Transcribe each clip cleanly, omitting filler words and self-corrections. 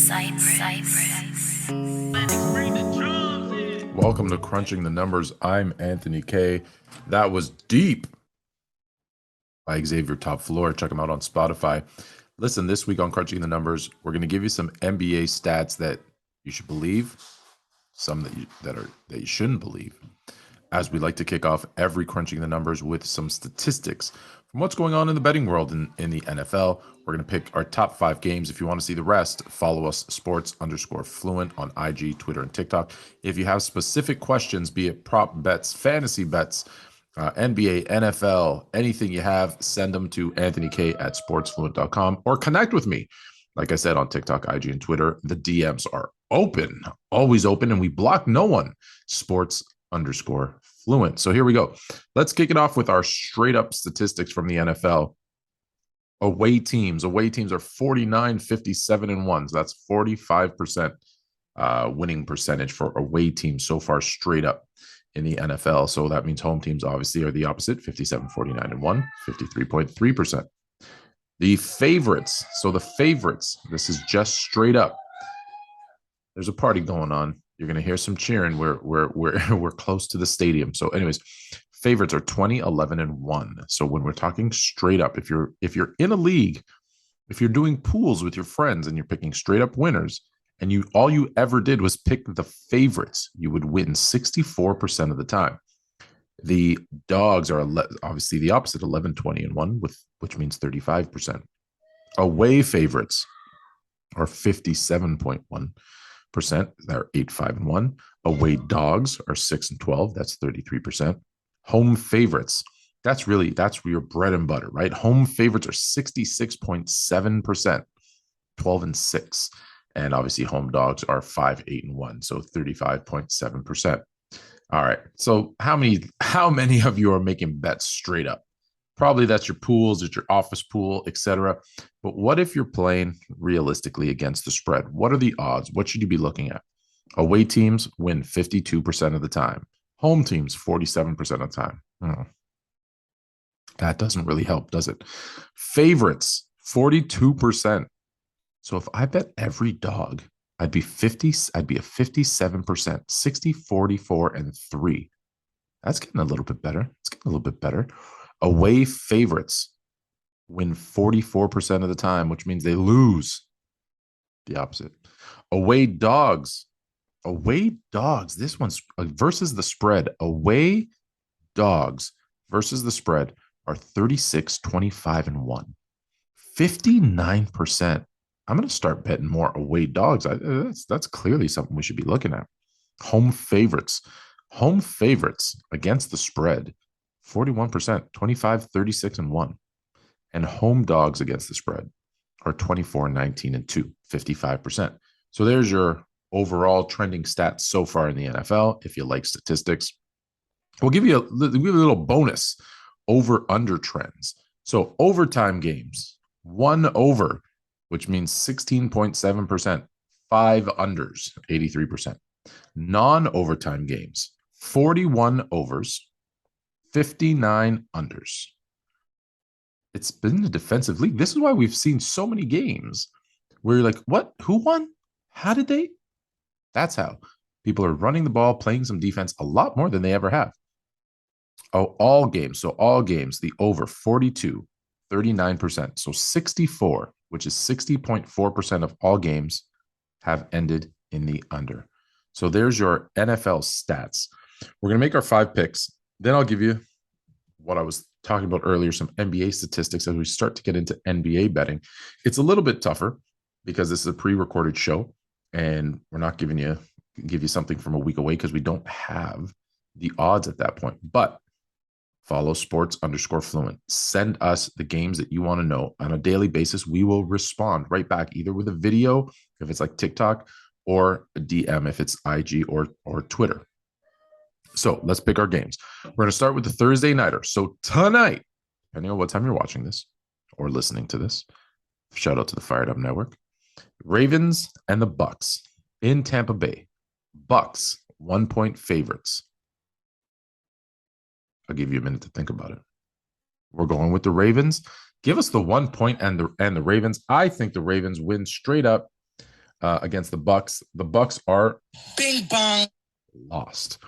Welcome to Crunching the Numbers. I'm Anthony K. That was Deep by Xavier Top Floor. Check him out on Spotify. Listen, this week on Crunching the Numbers, we're going to give you some NBA stats that you should believe, some that you shouldn't believe. As we like to kick off every Crunching the Numbers with some statistics from what's going on in the betting world in the NFL. We're going to pick our top 5 games. If you want to see the rest, follow us sports_fluent on IG, Twitter, and TikTok. If you have specific questions, be it prop bets, fantasy bets, NBA, NFL, anything you have, send them to anthonyk@sportsfluent.com or connect with me. Like I said, on TikTok, IG, and Twitter, the DMs are open, always open, and we block no one. Sports_fluent. So here we go. Let's kick it off with our straight up statistics from the NFL. Away teams are 49, 57, and 1. So that's 45% winning percentage for away teams so far straight up in the NFL. So that means home teams obviously are the opposite, 57, 49, and 1, 53.3%. The favorites. So the favorites, this is just straight up. There's a party going on. You're going to hear some cheering. We're close to the stadium. So anyways, favorites are 20, 11, and 1. So when we're talking straight up, if you're in a league, if you're doing pools with your friends and you're picking straight up winners, and all you ever did was pick the favorites, you would win 64% of the time. The dogs are obviously the opposite, 11, 20, and 1, which means 35%. Away favorites are 57.1%. They're 8, 5, and 1. Away dogs are 6 and 12. That's 33%. Home favorites, that's your bread and butter, right? Home favorites are 66.7%, 12 and 6. And obviously home dogs are 5, 8, and 1. So 35.7%. All right. So how many of you are making bets straight up? Probably that's your pools, it's your office pool, etc. But what if you're playing realistically against the spread? What are the odds? What should you be looking at? Away teams win 52% of the time. Home teams 47% of the time. That doesn't really help, does it? Favorites 42%. So if I bet every dog, I'd be a 57%, 60, 44, and 3. That's getting a little bit better. Away favorites win 44% of the time, which means they lose. The opposite. Away dogs. This one's versus the spread. Away dogs versus the spread are 36, 25, and 1. 59%. I'm going to start betting more away dogs. That's clearly something we should be looking at. Home favorites against the spread, 41%, 25, 36, and 1. And home dogs against the spread are 24, 19, and 2, 55%. So there's your overall trending stats so far in the NFL. If you like statistics, we'll give you a little bonus over-under trends. So overtime games, 1 over, which means 16.7%, 5 unders, 83%. Non-overtime games, 41 overs, 59 unders. It's been a defensive league. This is why we've seen so many games where you're like, what? Who won? How did they? That's how. People are running the ball, playing some defense a lot more than they ever have. Oh, all games. So all games, the over 42, 39%. So 64, which is 60.4% of all games, have ended in the under. So there's your NFL stats. We're going to make our 5 picks. Then I'll give you what I was talking about earlier, some NBA statistics as we start to get into NBA betting. It's a little bit tougher because this is a pre-recorded show and we're not give you something from a week away because we don't have the odds at that point. But follow sports_fluent. Send us the games that you want to know on a daily basis. We will respond right back, either with a video, if it's like TikTok, or a DM, if it's IG or Twitter. So let's pick our games. We're going to start with the Thursday nighter. So tonight, depending on what time you're watching this or listening to this, shout out to the Fired Up Network. Ravens and the Bucks in Tampa Bay. Bucks 1-point favorites. I'll give you a minute to think about it. We're going with the Ravens. Give us the 1 point and the Ravens. I think the Ravens win straight up. against the Bucks. The Bucks are Bing bong lost.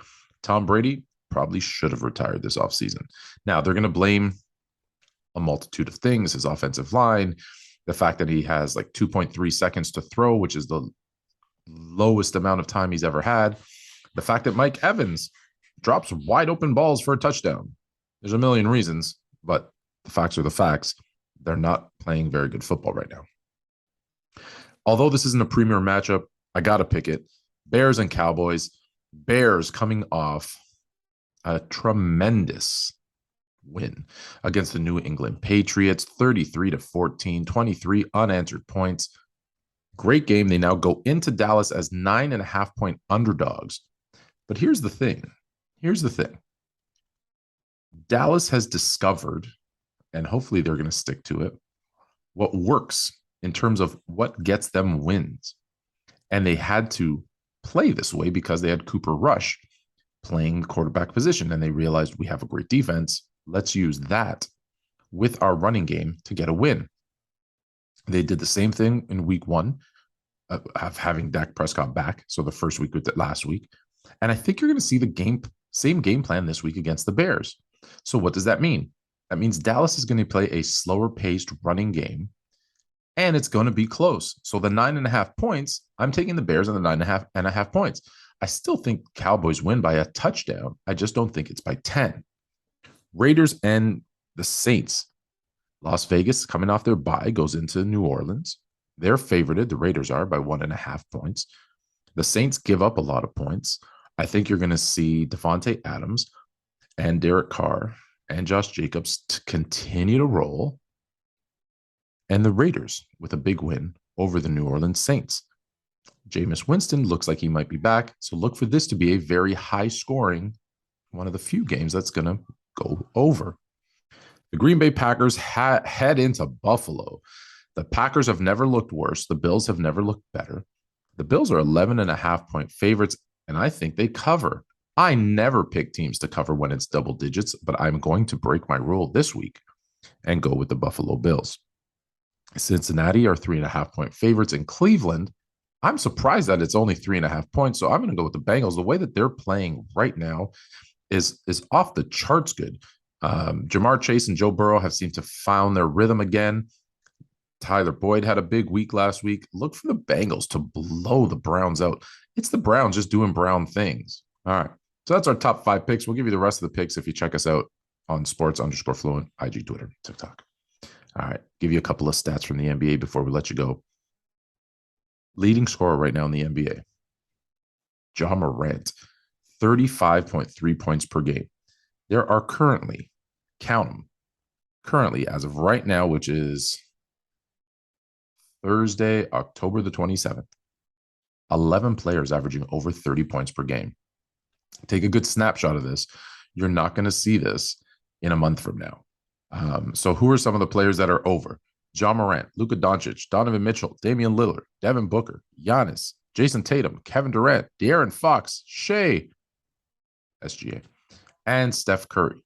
Tom Brady probably should have retired this offseason. Now they're going to blame a multitude of things: his offensive line, the fact that he has like 2.3 seconds to throw, which is the lowest amount of time he's ever had, the fact that Mike Evans drops wide open balls for a touchdown. There's a million reasons, but the facts are the facts. They're not playing very good football right now. Although this isn't a premier matchup, I got to pick it. Bears and Cowboys. Bears coming off a tremendous win against the New England Patriots, 33-14, 23 unanswered points. Great game. They now go into Dallas as 9.5-point underdogs. But here's the thing. Dallas has discovered, and hopefully they're going to stick to it, what works in terms of what gets them wins. And they had to play this way because they had Cooper Rush playing the quarterback position, and they realized we have a great defense. Let's use that with our running game to get a win. They did the same thing in week one of having Dak Prescott back. So the first week with it last week. And I think you're going to see the same game plan this week against the Bears. So what does that mean? That means Dallas is going to play a slower paced running game, and it's going to be close. So the 9.5 points, I'm taking the Bears on the 9.5 points. I still think Cowboys win by a touchdown. I just don't think it's by 10. Raiders and the Saints. Las Vegas, coming off their bye, goes into New Orleans. They're favorited. The Raiders are by 1.5 points. The Saints give up a lot of points. I think you're going to see Devontae Adams and Derek Carr and Josh Jacobs to continue to roll. And the Raiders with a big win over the New Orleans Saints. Jameis Winston looks like he might be back. So look for this to be a very high scoring, one of the few games that's going to go over. The Green Bay Packers head into Buffalo. The Packers have never looked worse. The Bills have never looked better. The Bills are 11.5-point favorites, and I think they cover. I never pick teams to cover when it's double digits, but I'm going to break my rule this week and go with the Buffalo Bills. Cincinnati are 3.5-point favorites in Cleveland. I'm surprised that it's only 3.5 points, so I'm going to go with the Bengals. The way that they're playing right now is off the charts good. Jamar Chase and Joe Burrow have seemed to found their rhythm again. Tyler Boyd had a big week last week. Look for the Bengals to blow the Browns out. It's the Browns just doing Brown things. All right. So that's our top 5 picks. We'll give you the rest of the picks if you check us out on sports_fluent, IG, Twitter, TikTok. All right. Give you a couple of stats from the NBA before we let you go. Leading scorer right now in the NBA, Ja Morant, 35.3 points per game. There are currently, count them, currently as of right now, which is Thursday, October the 27th, 11 players averaging over 30 points per game. Take a good snapshot of this. You're not going to see this in a month from now. So who are some of the players that are over? Ja Morant, Luka Doncic, Donovan Mitchell, Damian Lillard, Devin Booker, Giannis, Jason Tatum, Kevin Durant, De'Aaron Fox, Shea, SGA, and Steph Curry.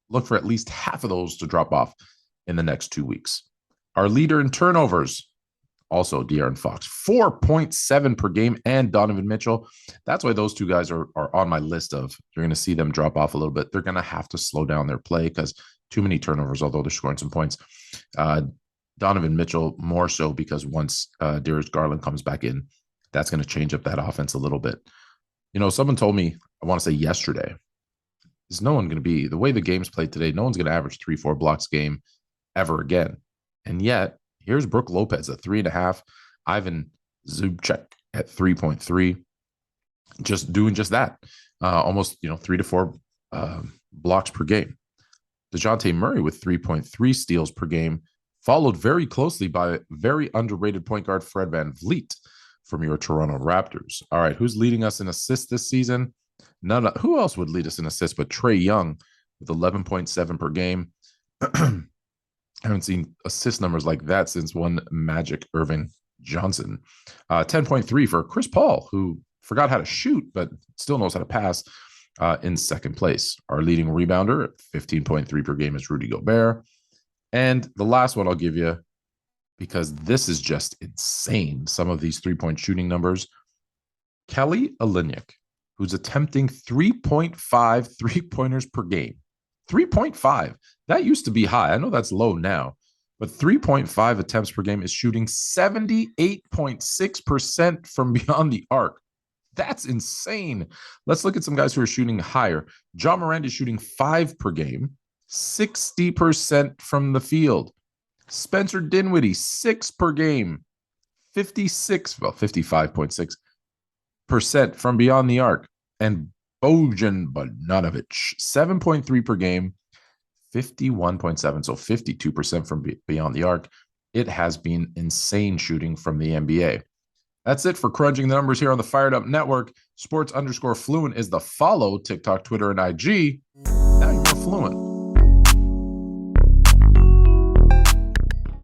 Look for at least half of those to drop off in the next 2 weeks. Our leader in turnovers, also De'Aaron Fox, 4.7 per game, and Donovan Mitchell. That's why those two guys are on my list of, you're going to see them drop off a little bit. They're going to have to slow down their play because too many turnovers, although they're scoring some points. Donovan Mitchell more so because once Darius Garland comes back in, that's going to change up that offense a little bit. You know, someone told me, I want to say yesterday, is no one going to be, the way the game's played today, no one's going to average 3-4 blocks game ever again. And yet, here's Brook Lopez at 3.5, Ivan Zubchek at 3.3, just doing just that, almost 3 to 4 blocks per game. DeJounte Murray with 3.3 steals per game, followed very closely by very underrated point guard Fred VanVleet from your Toronto Raptors. All right, who's leading us in assists this season? Who else would lead us in assists but Trae Young with 11.7 per game? I haven't seen assist numbers like that since one Magic Irving Johnson. 10.3 for Chris Paul, who forgot how to shoot, but still knows how to pass, in second place. Our leading rebounder at 15.3 per game is Rudy Gobert. And the last one I'll give you, because this is just insane. Some of these three-point shooting numbers. Kelly Olynyk, who's attempting 3.5 three-pointers per game. 3.5. That used to be high. I know that's low now, but 3.5 attempts per game is shooting 78.6% from beyond the arc. That's insane. Let's look at some guys who are shooting higher. John Morant is shooting 5 per game, 60% from the field. Spencer Dinwiddie, 6 per game, 55.6% from beyond the arc. And Bojan Bogdanovic, 7.3 per game, 51.7, so 52% from beyond the arc. It has been insane shooting from the NBA. That's it for crunching the numbers here on the Fired Up Network. Sports_Fluent is the follow, TikTok, Twitter, and IG. Now you're more fluent.